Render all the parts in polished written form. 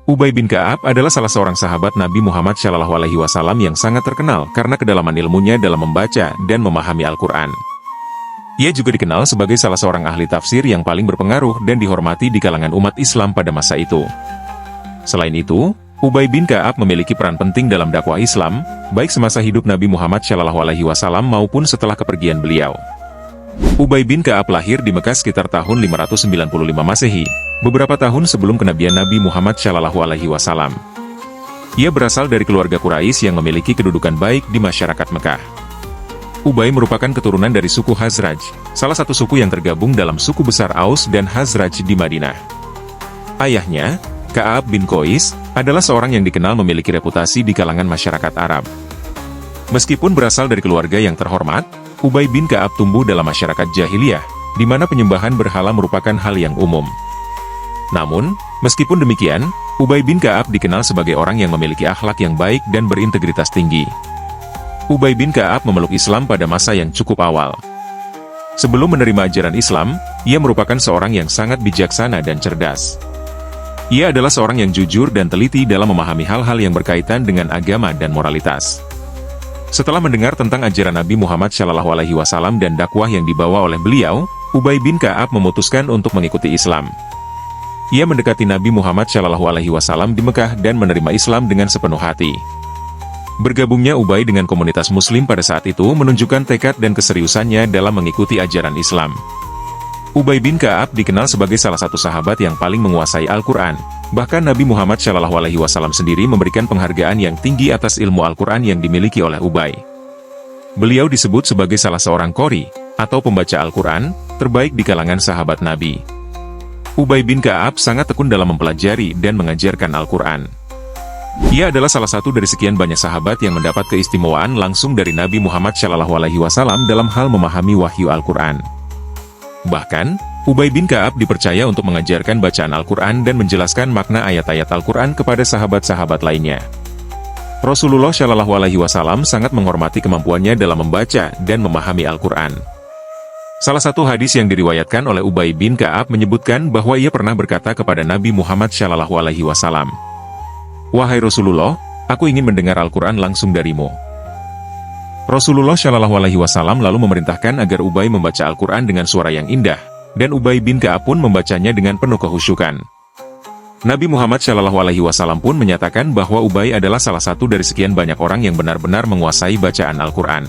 Ubay bin Ka'ab adalah salah seorang sahabat Nabi Muhammad SAW yang sangat terkenal karena kedalaman ilmunya dalam membaca dan memahami Al-Quran. Ia juga dikenal sebagai salah seorang ahli tafsir yang paling berpengaruh dan dihormati di kalangan umat Islam pada masa itu. Selain itu, Ubay bin Ka'ab memiliki peran penting dalam dakwah Islam, baik semasa hidup Nabi Muhammad SAW maupun setelah kepergian beliau. Ubay bin Ka'ab lahir di Mekah sekitar tahun 595 Masehi, beberapa tahun sebelum kenabian Nabi Muhammad SAW. Ia berasal dari keluarga Quraisy yang memiliki kedudukan baik di masyarakat Mekah. Ubay merupakan keturunan dari suku Khazraj, salah satu suku yang tergabung dalam suku besar Aus dan Khazraj di Madinah. Ayahnya, Ka'ab bin Qais, adalah seorang yang dikenal memiliki reputasi di kalangan masyarakat Arab. Meskipun berasal dari keluarga yang terhormat, Ubay bin Ka'ab tumbuh dalam masyarakat jahiliyah, di mana penyembahan berhala merupakan hal yang umum. Namun, meskipun demikian, Ubay bin Ka'ab dikenal sebagai orang yang memiliki akhlak yang baik dan berintegritas tinggi. Ubay bin Ka'ab memeluk Islam pada masa yang cukup awal. Sebelum menerima ajaran Islam, ia merupakan seorang yang sangat bijaksana dan cerdas. Ia adalah seorang yang jujur dan teliti dalam memahami hal-hal yang berkaitan dengan agama dan moralitas. Setelah mendengar tentang ajaran Nabi Muhammad SAW dan dakwah yang dibawa oleh beliau, Ubay bin Ka'ab memutuskan untuk mengikuti Islam. Ia mendekati Nabi Muhammad SAW di Mekah dan menerima Islam dengan sepenuh hati. Bergabungnya Ubay dengan komunitas Muslim pada saat itu menunjukkan tekad dan keseriusannya dalam mengikuti ajaran Islam. Ubay bin Ka'ab dikenal sebagai salah satu sahabat yang paling menguasai Al-Quran. Bahkan Nabi Muhammad SAW sendiri memberikan penghargaan yang tinggi atas ilmu Al-Quran yang dimiliki oleh Ubay. Beliau disebut sebagai salah seorang qori, atau pembaca Al-Quran, terbaik di kalangan sahabat Nabi. Ubay bin Ka'ab sangat tekun dalam mempelajari dan mengajarkan Al-Quran. Ia adalah salah satu dari sekian banyak sahabat yang mendapat keistimewaan langsung dari Nabi Muhammad SAW dalam hal memahami wahyu Al-Quran. Bahkan, Ubay bin Ka'ab dipercaya untuk mengajarkan bacaan Al-Quran dan menjelaskan makna ayat-ayat Al-Quran kepada sahabat-sahabat lainnya. Rasulullah SAW sangat menghormati kemampuannya dalam membaca dan memahami Al-Quran. Salah satu hadis yang diriwayatkan oleh Ubay bin Ka'ab menyebutkan bahwa ia pernah berkata kepada Nabi Muhammad SAW, "Wahai Rasulullah, aku ingin mendengar Al-Quran langsung darimu." Rasulullah SAW lalu memerintahkan agar Ubay membaca Al-Quran dengan suara yang indah, dan Ubay bin Ka'ab pun membacanya dengan penuh kehusyukan. Nabi Muhammad SAW pun menyatakan bahwa Ubay adalah salah satu dari sekian banyak orang yang benar-benar menguasai bacaan Al-Quran.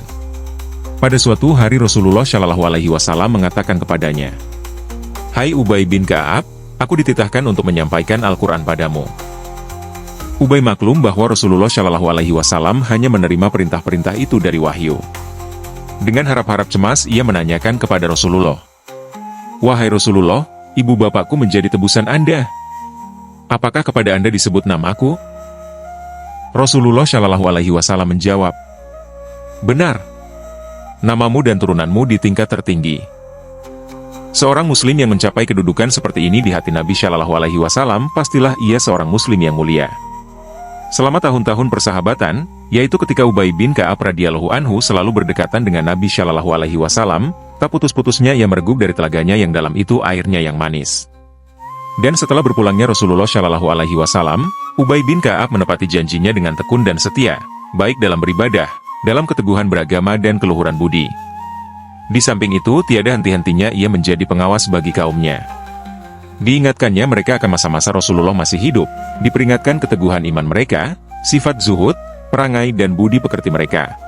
Pada suatu hari Rasulullah SAW mengatakan kepadanya, "Hai Ubay bin Ka'ab, aku dititahkan untuk menyampaikan Al-Quran padamu." Ubay maklum bahwa Rasulullah SAW hanya menerima perintah-perintah itu dari wahyu. Dengan harap-harap cemas, ia menanyakan kepada Rasulullah, "Wahai Rasulullah, ibu bapakku menjadi tebusan Anda. Apakah kepada Anda disebut namaku?" Rasulullah SAW menjawab, "Benar. Namamu dan turunanmu di tingkat tertinggi." Seorang Muslim yang mencapai kedudukan seperti ini di hati Nabi SAW, pastilah ia seorang Muslim yang mulia. Selama tahun-tahun persahabatan, yaitu ketika Ubay bin Ka'ab radhiyallahu anhu selalu berdekatan dengan Nabi SAW, tak putus-putusnya ia mereguk dari telaganya yang dalam itu airnya yang manis. Dan setelah berpulangnya Rasulullah SAW, Ubay bin Ka'ab menepati janjinya dengan tekun dan setia, baik dalam beribadah, dalam keteguhan beragama dan keluhuran budi. Di samping itu, tiada henti-hentinya ia menjadi pengawas bagi kaumnya. Diingatkannya mereka akan masa-masa Rasulullah masih hidup, diperingatkan keteguhan iman mereka, sifat zuhud, perangai dan budi pekerti mereka.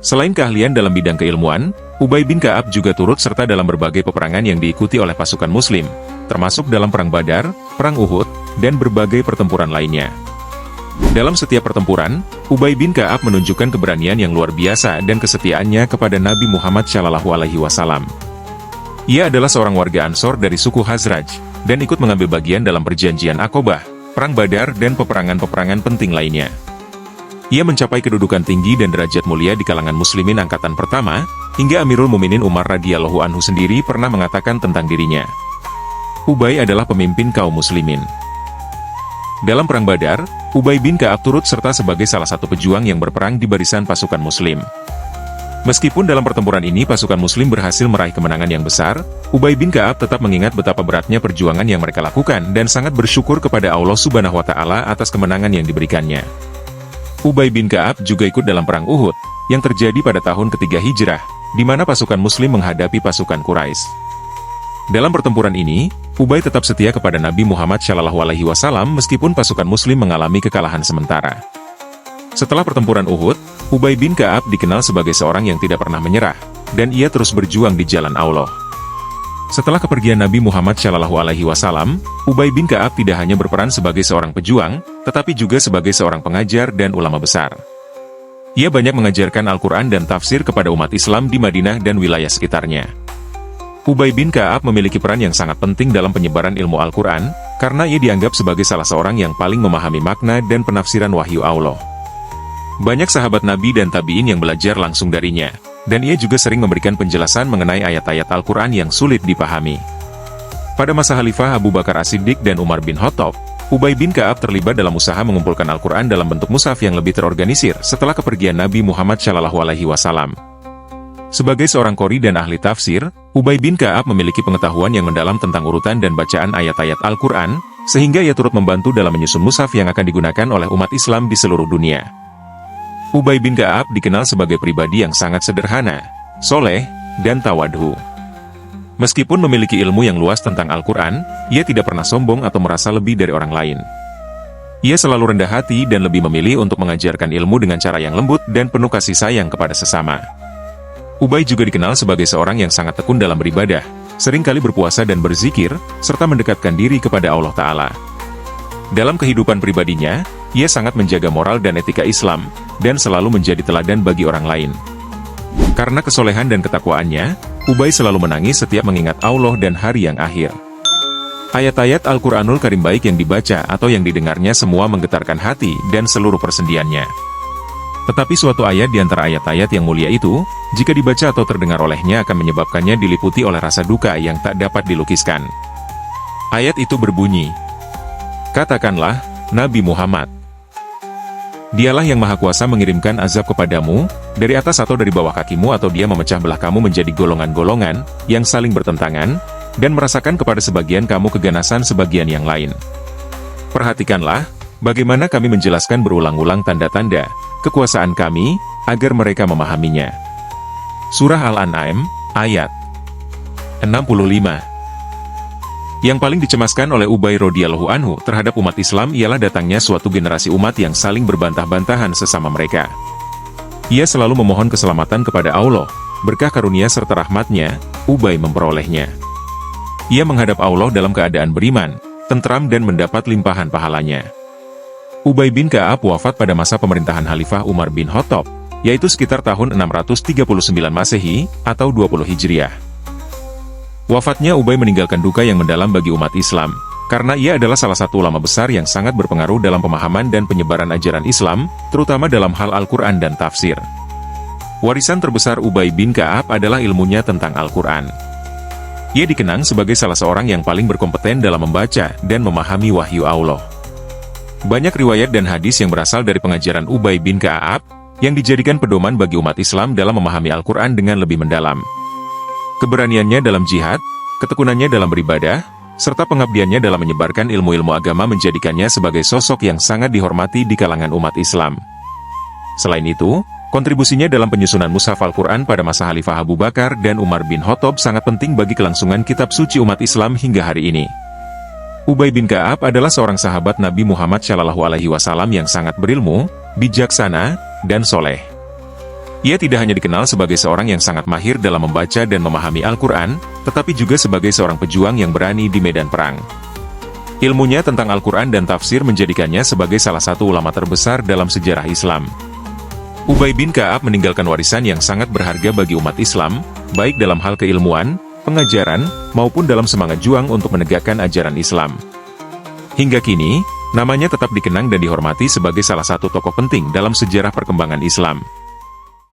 Selain keahlian dalam bidang keilmuan, Ubay bin Ka'ab juga turut serta dalam berbagai peperangan yang diikuti oleh pasukan Muslim, termasuk dalam Perang Badar, Perang Uhud, dan berbagai pertempuran lainnya. Dalam setiap pertempuran, Ubay bin Ka'ab menunjukkan keberanian yang luar biasa dan kesetiaannya kepada Nabi Muhammad SAW. Ia adalah seorang warga Ansor dari suku Khazraj, dan ikut mengambil bagian dalam perjanjian Aqobah, Perang Badar dan peperangan-peperangan penting lainnya. Ia mencapai kedudukan tinggi dan derajat mulia di kalangan muslimin angkatan pertama, hingga Amirul Mukminin Umar radhiyallahu anhu sendiri pernah mengatakan tentang dirinya, "Ubay adalah pemimpin kaum muslimin." Dalam Perang Badar, Ubay bin Ka'ab turut serta sebagai salah satu pejuang yang berperang di barisan pasukan muslim. Meskipun dalam pertempuran ini pasukan muslim berhasil meraih kemenangan yang besar, Ubay bin Ka'ab tetap mengingat betapa beratnya perjuangan yang mereka lakukan dan sangat bersyukur kepada Allah Subhanahu wa Ta'ala atas kemenangan yang diberikannya. Ubay bin Ka'ab juga ikut dalam perang Uhud yang terjadi pada tahun ketiga Hijrah, di mana pasukan muslim menghadapi pasukan Quraisy. Dalam pertempuran ini, Ubay tetap setia kepada Nabi Muhammad SAW meskipun pasukan muslim mengalami kekalahan sementara. Setelah pertempuran Uhud, Ubay bin Ka'ab dikenal sebagai seorang yang tidak pernah menyerah, dan ia terus berjuang di jalan Allah. Setelah kepergian Nabi Muhammad SAW, Ubay bin Ka'ab tidak hanya berperan sebagai seorang pejuang, tetapi juga sebagai seorang pengajar dan ulama besar. Ia banyak mengajarkan Al-Quran dan tafsir kepada umat Islam di Madinah dan wilayah sekitarnya. Ubay bin Ka'ab memiliki peran yang sangat penting dalam penyebaran ilmu Al-Quran, karena ia dianggap sebagai salah seorang yang paling memahami makna dan penafsiran wahyu Allah. Banyak sahabat Nabi dan tabi'in yang belajar langsung darinya, dan ia juga sering memberikan penjelasan mengenai ayat-ayat Al-Quran yang sulit dipahami. Pada masa Khalifah Abu Bakar As-Siddiq dan Umar bin Khattab, Ubay bin Ka'ab terlibat dalam usaha mengumpulkan Al-Quran dalam bentuk mushaf yang lebih terorganisir setelah kepergian Nabi Muhammad SAW. Sebagai seorang qori dan ahli tafsir, Ubay bin Ka'ab memiliki pengetahuan yang mendalam tentang urutan dan bacaan ayat-ayat Al-Quran, sehingga ia turut membantu dalam menyusun mushaf yang akan digunakan oleh umat Islam di seluruh dunia. Ubay bin Ka'ab dikenal sebagai pribadi yang sangat sederhana, soleh, dan tawadhu. Meskipun memiliki ilmu yang luas tentang Al-Quran, ia tidak pernah sombong atau merasa lebih dari orang lain. Ia selalu rendah hati dan lebih memilih untuk mengajarkan ilmu dengan cara yang lembut dan penuh kasih sayang kepada sesama. Ubay juga dikenal sebagai seorang yang sangat tekun dalam beribadah, seringkali berpuasa dan berzikir, serta mendekatkan diri kepada Allah Ta'ala. Dalam kehidupan pribadinya, ia sangat menjaga moral dan etika Islam, dan selalu menjadi teladan bagi orang lain. Karena kesolehan dan ketakwaannya, Ubay selalu menangis setiap mengingat Allah dan hari yang akhir. Ayat-ayat Al-Quranul Karim baik yang dibaca atau yang didengarnya semua menggetarkan hati dan seluruh persendiannya. Tetapi suatu ayat di antara ayat-ayat yang mulia itu, jika dibaca atau terdengar olehnya akan menyebabkannya diliputi oleh rasa duka yang tak dapat dilukiskan. Ayat itu berbunyi, "Katakanlah, Nabi Muhammad, Dialah yang Maha Kuasa mengirimkan azab kepadamu, dari atas atau dari bawah kakimu atau dia memecah belah kamu menjadi golongan-golongan, yang saling bertentangan, dan merasakan kepada sebagian kamu keganasan sebagian yang lain. Perhatikanlah, bagaimana kami menjelaskan berulang-ulang tanda-tanda kekuasaan kami, agar mereka memahaminya." Surah Al-An'am, ayat 65. Yang paling dicemaskan oleh Ubay radhiyallahu anhu terhadap umat Islam ialah datangnya suatu generasi umat yang saling berbantah-bantahan sesama mereka. Ia selalu memohon keselamatan kepada Allah, berkah karunia serta rahmatnya, Ubay memperolehnya. Ia menghadap Allah dalam keadaan beriman, tentram dan mendapat limpahan pahalanya. Ubay bin Ka'ab wafat pada masa pemerintahan Khalifah Umar bin Khattab, yaitu sekitar tahun 639 Masehi, atau 20 Hijriah. Wafatnya Ubay meninggalkan duka yang mendalam bagi umat Islam, karena ia adalah salah satu ulama besar yang sangat berpengaruh dalam pemahaman dan penyebaran ajaran Islam, terutama dalam hal Al-Quran dan tafsir. Warisan terbesar Ubay bin Ka'ab adalah ilmunya tentang Al-Quran. Ia dikenang sebagai salah seorang yang paling berkompeten dalam membaca dan memahami wahyu Allah. Banyak riwayat dan hadis yang berasal dari pengajaran Ubay bin Ka'ab, yang dijadikan pedoman bagi umat Islam dalam memahami Al-Quran dengan lebih mendalam. Keberaniannya dalam jihad, ketekunannya dalam beribadah, serta pengabdiannya dalam menyebarkan ilmu-ilmu agama menjadikannya sebagai sosok yang sangat dihormati di kalangan umat Islam. Selain itu, kontribusinya dalam penyusunan mushaf Al-Quran pada masa Khalifah Abu Bakar dan Umar bin Khattab sangat penting bagi kelangsungan kitab suci umat Islam hingga hari ini. Ubay bin Ka'ab adalah seorang sahabat Nabi Muhammad SAW yang sangat berilmu, bijaksana, dan soleh. Ia tidak hanya dikenal sebagai seorang yang sangat mahir dalam membaca dan memahami Al-Quran, tetapi juga sebagai seorang pejuang yang berani di medan perang. Ilmunya tentang Al-Quran dan tafsir menjadikannya sebagai salah satu ulama terbesar dalam sejarah Islam. Ubay bin Ka'ab meninggalkan warisan yang sangat berharga bagi umat Islam, baik dalam hal keilmuan, pengajaran, maupun dalam semangat juang untuk menegakkan ajaran Islam. Hingga kini, namanya tetap dikenang dan dihormati sebagai salah satu tokoh penting dalam sejarah perkembangan Islam.